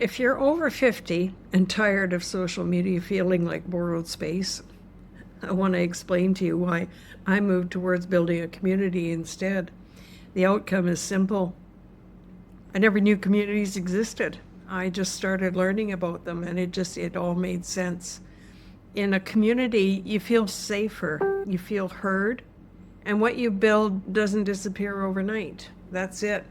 If you're over 50 and tired of social media feeling like borrowed space, I want to explain to you why I moved towards building a community instead. The outcome is simple. I never knew communities existed. I just started learning about them, and it all made sense. In a community, you feel safer, you feel heard, and what you build doesn't disappear overnight. That's it.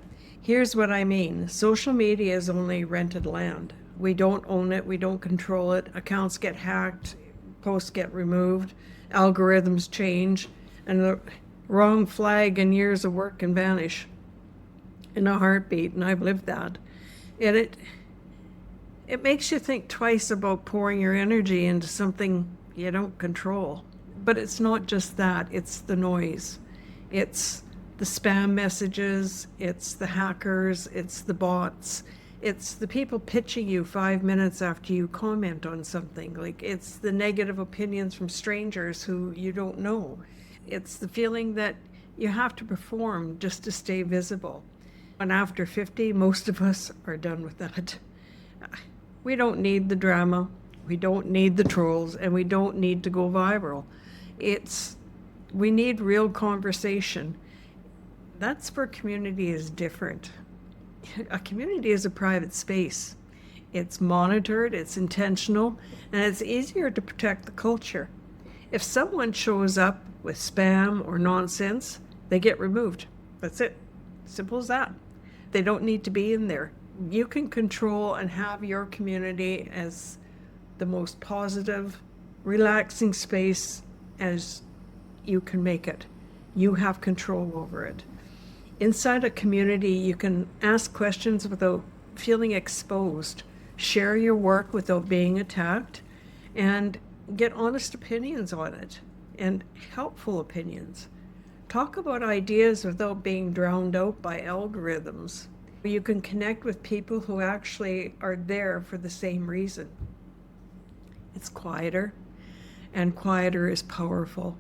Here's what I mean. Social media is only rented land. We don't own it, we don't control it. Accounts get hacked, posts get removed, algorithms change, and the wrong flag and years of work can vanish in a heartbeat, and I've lived that. And it makes you think twice about pouring your energy into something you don't control. But it's not just that, it's the noise. It's the spam messages, it's the hackers, it's the bots, it's the people pitching you 5 minutes after you comment on something. Like, it's the negative opinions from strangers who you don't know. It's the feeling that you have to perform just to stay visible. And after 50, most of us are done with that. We don't need the drama, we don't need the trolls, and we don't need to go viral. We need real conversation. That's where community is different. A community is a private space. It's monitored, it's intentional, and it's easier to protect the culture. If someone shows up with spam or nonsense, they get removed. That's it. Simple as that. They don't need to be in there. You can control and have your community as the most positive, relaxing space as you can make it. You have control over it. Inside a community, you can ask questions without feeling exposed, share your work without being attacked, and get honest opinions on it, and helpful opinions. Talk about ideas without being drowned out by algorithms. You can connect with people who actually are there for the same reason. It's quieter, and quieter is powerful,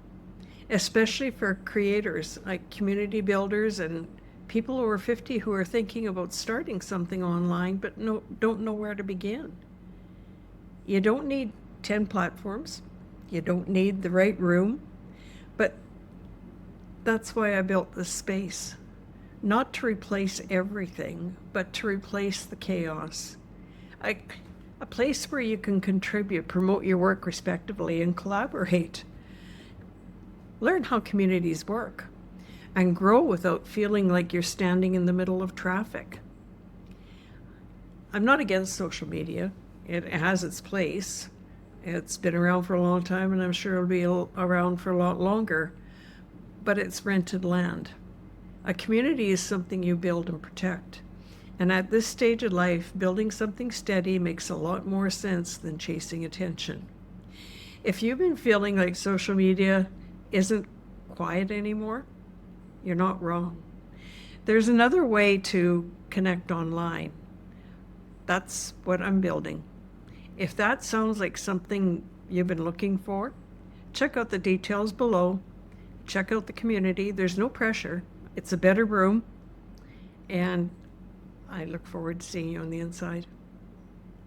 especially for creators like community builders and people over 50 who are thinking about starting something online but don't know where to begin. You don't need 10 platforms. You don't need the right room. But that's why I built this space. Not to replace everything, but to replace the chaos. A place where you can contribute, promote your work respectively, and collaborate. Learn how communities work, and grow without feeling like you're standing in the middle of traffic. I'm not against social media. It has its place. It's been around for a long time, and I'm sure it'll be around for a lot longer, but it's rented land. A community is something you build and protect. And at this stage of life, building something steady makes a lot more sense than chasing attention. If you've been feeling like social media isn't quiet anymore, you're not wrong. There's another way to connect online. That's what I'm building. If that sounds like something you've been looking for, check out the details below. Check out the community. There's no pressure. It's a better room, and I look forward to seeing you on the inside.